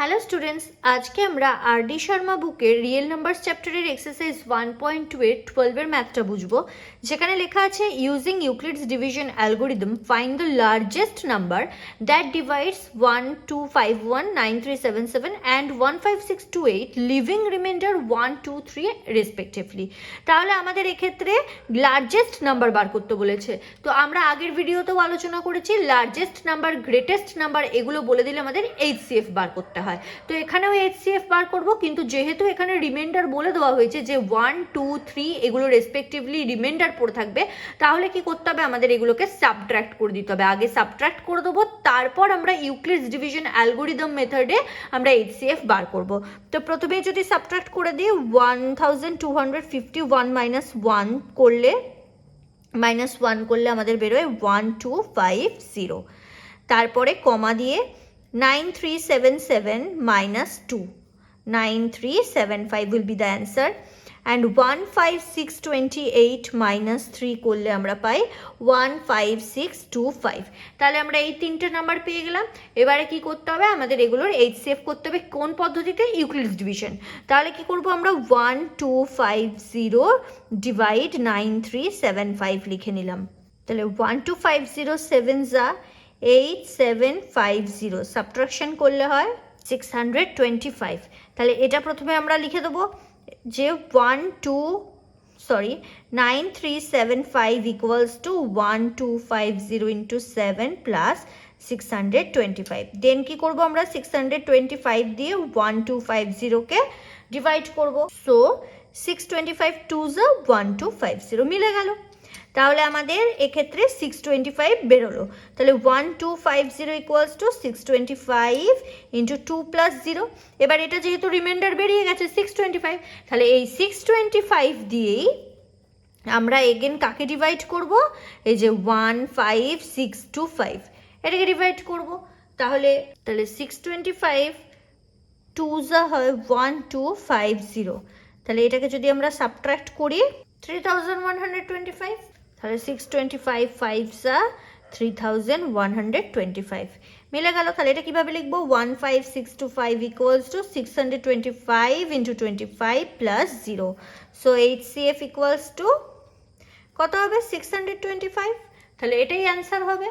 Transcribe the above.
Hello students, আজকে আমরা RD. Sharma বুকের রিয়েল নাম্বারস চ্যাপ্টারের এক্সারসাইজ 1.2 এর 12 এর ম্যাথটা বুঝবো, যেখানে লেখা আছে using Euclid's division algorithm find the largest number that divides 12519377 and 15628 leaving remainder 123 respectively. তাহলে আমাদের এক্ষেত্রে লার্জেস্ট নাম্বার বার করতে বলেছে। তো আমরা আগের ভিডিওতেও আলোচনা করেছি লার্জেস্ট নাম্বার, গ্রেটেস্ট নাম্বার এগুলো বলে দিলে আমাদের এইচসিএফ বার করতে হয়। তো এখানেও এইচসিএফ বার করব, কিন্তু যেহেতু এখানে রিমাইন্ডার বলে দেওয়া হয়েছে যে 1, 2, 3 এগুলো রেসপেক্টিভলি রিমাইন্ডার পড়ে থাকবে, তাহলে কি করতে হবে, আমাদের এগুলোকে সাবট্রাক্ট করে দিতে হবে। আগে সাবট্রাক্ট করে দেবো, তারপর আমরা ইউক্লিডস ডিভিশন অ্যালগোরিদম মেথডে আমরা এইচসিএফ বার করব। তো প্রথমে যদি সাবট্রাক্ট করে দিই 1251 মাইনাস 1 করলে আমাদের বেরোয় 1250। তারপরে কমা দিয়ে 9377 minus 2, 9375 will be the answer, and 15628 minus 3 করলে আমরা পাই 15625। তাহলে আমরা এই তিনটে নাম্বার পেয়ে গেলাম। এবারে কি করতে হবে, আমাদের এগুলোর এইচসিএফ করতে হবে কোন পদ্ধতিতে, ইউক্লিডস ডিভিশন। তাহলে কি করব, আমরা 1250 ডিভাইড 9375 লিখে নিলাম। তাহলে 12507 যা 8750, সাবট্রাকশন করলে হয় 625। তাহলে এটা প্রথমে আমরা লিখে দেবো যে 9375 ইকুয়ালস টু 1250 ইন্টু 7 প্লাস 625। দেন কি করব, আমরা 625 দিয়ে 1250কে ডিভাইড করব। সো 625 2 যা 1250 মিলে গেল। তাহলে আমাদের এক্ষেত্রে 625 বেরোলো। তাহলে 1250 ইকুয়ালস টু 625 ইন্টু 2 প্লাস 0। এবার এটা যেহেতু রিমাইন্ডার বেরিয়ে গেছে 625, তাহলে এই 625 দিয়েই আমরা এগেন কাকে ডিভাইড করব, এই যে 15625 এটাকে ডিভাইড করব। তাহলে 625 2 যা হয় 1250। তাহলে এটাকে যদি আমরা সাবট্রাক্ট করি 3125, তাহলে 625 5 যা 3125 মিলে গেল। তাহলে এটা কিভাবে লিখবো, 15625 equals to 625 into 25 plus 0। So HCF equals to কত হবে, 625। তাহলে এটাই অ্যান্সার হবে।